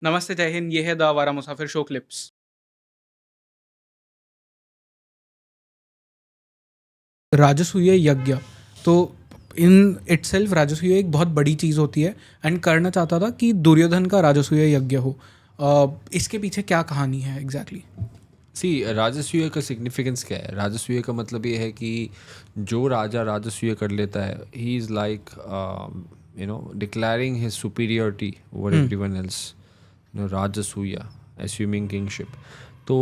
नमस्ते, जय हिंद। ये है द आवारा मुसाफिर शो क्लिप्स। राजसूय यज्ञ, तो इन इटसेल्फ राजसूय एक बहुत बड़ी चीज़ होती है। एंड कर्ण चाहता था कि दुर्योधन का राजसूय यज्ञ हो। इसके पीछे क्या कहानी है एग्जैक्टली? सी राजसूय का सिग्निफिकेंस क्या है? राजसूय का मतलब ये है कि जो राजा राजसूय कर लेता है, he is like declaring his superiority over everyone else. Rajasuya, एस्यूमिंग kingship. तो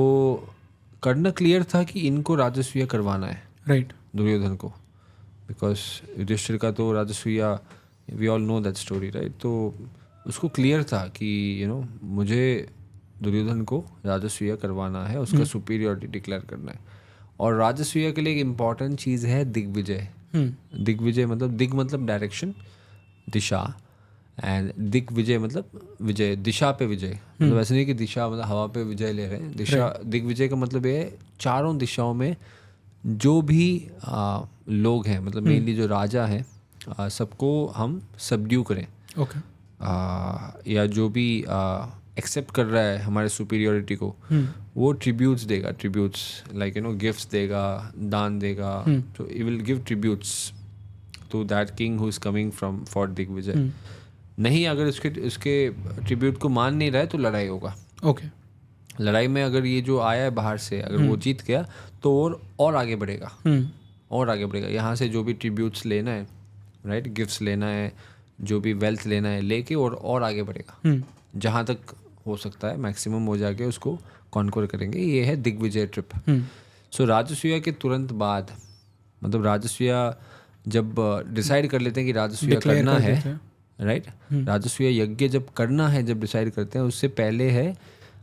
करना क्लियर था कि इनको राजसूय करवाना है, राइट। दुर्योधन को। बिकॉज युधिष्ठिर का तो Rajasuya, we all know that story, right? तो उसको क्लियर था कि मुझे दुर्योधन को राजसूय करवाना है, उसका सुपीरियरिटी डिक्लेयर करना है। और राजसूय के लिए एक इम्पॉर्टेंट चीज़ है दिग्विजय। दिग्विजय मतलब दिग मतलब डायरेक्शन, दिशा। एंड दिग्विजय मतलब विजय, दिशा पे विजय। मतलब ऐसे नहीं कि दिशा मतलब हवा पे विजय ले रहे हैं। दिशा, दिग्विजय का मतलब ये है चारों दिशाओं में जो भी लोग हैं, मतलब मेनली जो राजा हैं, सबको हम सबड्यू करें। ओके। या जो भी एक्सेप्ट कर रहा है हमारे सुपीरियरिटी को, वो ट्रिब्यूट्स देगा। ट्रिब्यूट्स लाइक गिफ्ट्स देगा, दान देगा। तो he will give tributes to that king who is coming from for दिग्विजय। नहीं, अगर उसके ट्रिब्यूट को मान नहीं रहा है तो लड़ाई होगा। ओके। लड़ाई में अगर ये जो आया है बाहर से, अगर वो जीत गया तो और आगे बढ़ेगा। और आगे बढ़ेगा। यहाँ से जो भी ट्रिब्यूट्स लेना है, राइट, गिफ्ट्स लेना है, जो भी वेल्थ लेना है, लेके और आगे बढ़ेगा। जहाँ तक हो सकता है मैक्सिमम हो जाके उसको कॉन्कोर करेंगे। ये है दिग्विजय ट्रिप। सो राजसूय के तुरंत बाद, मतलब राजसूय जब डिसाइड कर लेते हैं कि राजसूय डिक्लेयर करना कर है, देते हैं। राइट, राजसूय यज्ञ जब करना है, जब डिसाइड करते हैं, उससे पहले है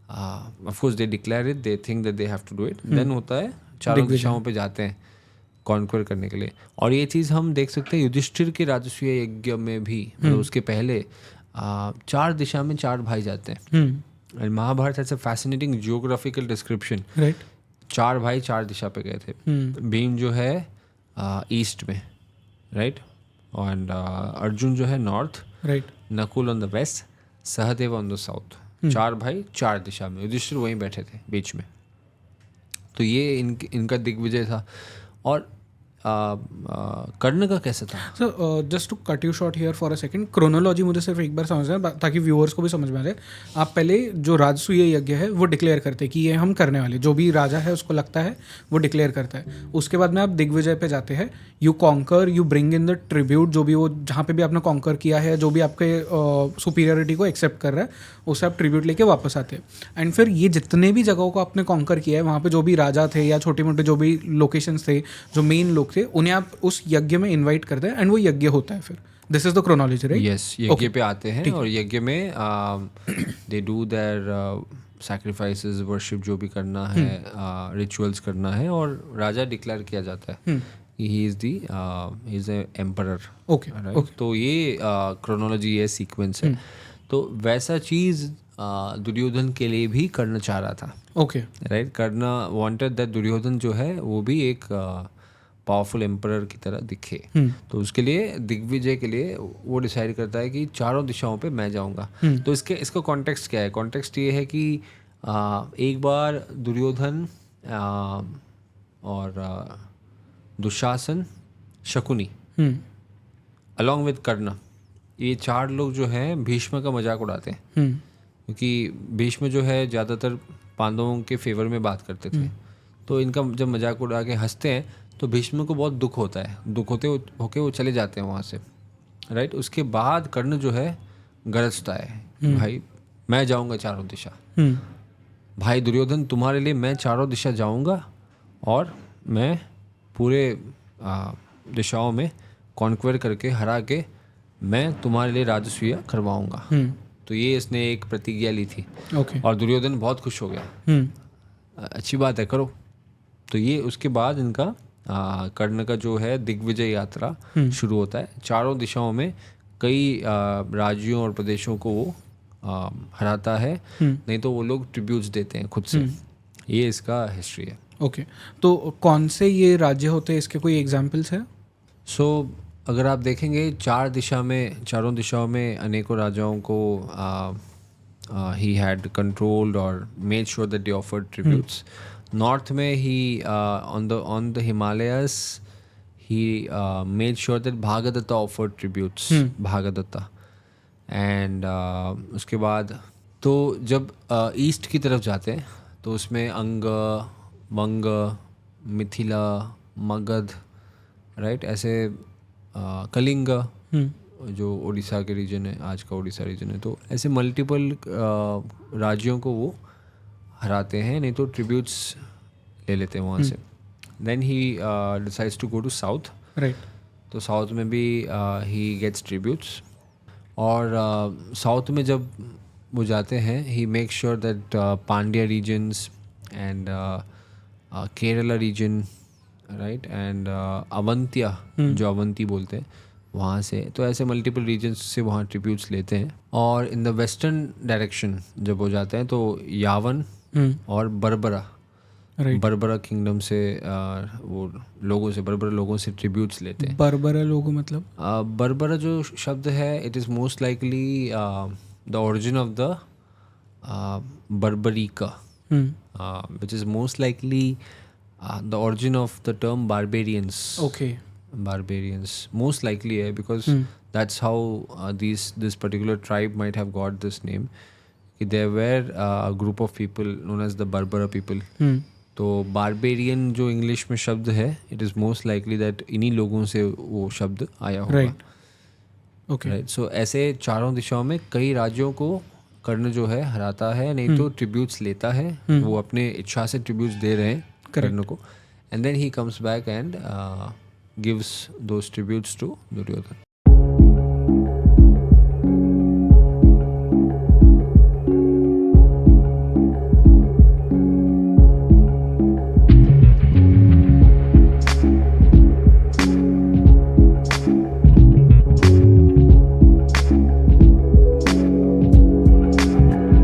of course they declare it, they think that they have to do it. Then होता है चारों दिग्विजय। दिशाओं पे जाते हैं कॉन्क्वर करने के लिए। और ये चीज़ हम देख सकते हैं युधिष्ठिर के राजसूय यज्ञ में भी, मतलब उसके पहले 4 दिशा में 4 भाई जाते हैं। And Mahabharata has a fascinating geographical description. Right. 4 भाई 4 दिशा पे गए थे। भीम जो है ईस्ट में, राइट, और अर्जुन जो है north, right. Nakul on the west, Sahadev on the south. 4 भाई 4 दिशा में, युधिष्ठिर वहीं बैठे थे बीच में। तो ये इनका दिग्विजय था। और कर्ण का कैसे था? Sir, just to cut you short here for a second, chronology मुझे सिर्फ एक बार समझना है ताकि व्यूअर्स को भी समझ में आ जाए। आप पहले जो राजसूय यज्ञ है वो डिक्लेयर करते हैं कि ये हम करने वाले, जो भी राजा है उसको लगता है वो डिक्लेयर करता है। उसके बाद में आप दिग्विजय पे जाते हैं। You conquer, you bring in the tribute, जो भी वो जहाँ पे भी आपने कॉन्कर किया है, जो भी आपके सुपीरियरिटी को एक्सेप्ट कर रहा है, उससे आप ट्रिब्यूट लेके वापस आते हैं। एंड फिर ये जितने भी जगहों को आपने कॉन्कर किया है, वहाँ पे जो भी राजा थे या छोटे मोटे जो भी लोकेशंस थे, जो मेन लोग थे, उन्हें आप उस यज्ञ में इनवाइट करते हैं एंड वो यज्ञ होता है। फिर this is the chronology, right? Yes, यज्ञ पे आते हैं और यज्ञ में they do their sacrifices, worship जो भी करना है, रिचुअल्स करना है, और राजा डिक्लेयर किया जाता है कि he is a emperor. Okay. Right, तो ये क्रोनोलॉजी है, सीक्वेंस है। तो वैसा चीज़ दुर्योधन के लिए भी करना चाह रहा था। ओके। राइट, करना वांटेड दैट दुर्योधन जो है वो भी एक पावरफुल एम्परर की तरह दिखे। तो उसके लिए, दिग्विजय के लिए, वो डिसाइड करता है कि चारों दिशाओं पे मैं जाऊंगा। तो इसका कॉन्टेक्स्ट क्या है? कॉन्टेक्स्ट ये है कि एक बार दुर्योधन और दुशासन, शकुनी, अलॉन्ग विद कर्ण, ये 4 लोग जो हैं भीष्म का मजाक उड़ाते हैं। क्योंकि भीष्म जो है ज़्यादातर पांडवों के फेवर में बात करते थे। तो इनका जब मजाक उड़ा के हंसते हैं तो भीष्म को बहुत दुख होता है। दुख होके वो चले जाते हैं वहाँ से, राइट। उसके बाद कर्ण जो है गरजता है, भाई मैं जाऊँगा चारों दिशा। भाई दुर्योधन, तुम्हारे लिए मैं चारों दिशा जाऊँगा और मैं पूरे दिशाओं में कॉन्क्वेर करके, हरा के, मैं तुम्हारे लिए राजसूय करवाऊँगा। तो ये इसने एक प्रतिज्ञा ली थी। ओके। और दुर्योधन बहुत खुश हो गया। अच्छी बात है, करो। तो ये उसके बाद इनका कर्ण का जो है दिग्विजय यात्रा शुरू होता है। चारों दिशाओं में कई राज्यों और प्रदेशों को वो हराता है। नहीं तो वो लोग ट्रिब्यूट्स देते हैं खुद से। ये इसका हिस्ट्री है। ओके। तो कौन से ये राज्य होते हैं, इसके कोई एग्जाम्पल्स है? सो अगर आप देखेंगे चारों दिशाओं में अनेकों राजाओं को he had controlled or made sure that they offered tributes. North में he on the Himalayas he made sure that Bhagadatta offered tributes. Bhagadatta. And उसके बाद तो जब ईस्ट की तरफ जाते हैं तो उसमें अंग, वंग, मिथिला, मगध, राइट, ऐसे कलिंग जो उड़ीसा के रीजन है, आज का उड़ीसा रीजन है, तो ऐसे मल्टीपल राज्यों को वो हराते हैं, नहीं तो ट्रिब्यूट्स ले लेते हैं वहाँ से. Then he decides to go to south. Right. तो साउथ में भी ही गेट्स ट्रिब्यूट्स. और साउथ में जब वो जाते हैं he make sure that Pandya regions and Kerala region, right, and अवंतिया जो अवंती बोलते हैं वहाँ से, तो ऐसे मल्टीपल रीजन्स से वहाँ ट्रिब्यूट्स लेते हैं. और इन द वेस्टर्न डायरेक्शन जब वो जाते हैं तो यावन और बर्बरा, बर्बरा किंगडम से वो लोगों से, बर्बरा लोगों से ट्रिब्यूट्स लेते हैं. बर्बरा लोगों मतलब बर्बरा जो शब्द है it is most likely the origin of the barbarika, which is most likely the origin of the term barbarians. Okay. Barbarians most likely है because that's how this particular tribe might have got this name. There were a group of people known as the Barbara people. तो barbarian जो English में शब्द है it is most likely that इन्हीं लोगों से वो शब्द आया होगा. Right. Okay. Right. So ऐसे चारों दिशाओं में कई राज्यों को कर्ण जो है हराता है, नहीं तो ट्रिब्यूट्स लेता है. वो अपने इच्छा से ट्रिब्यूट्स दे रहे हैं कर्ण को. And then he comes back and gives those tributes to Duryodhana.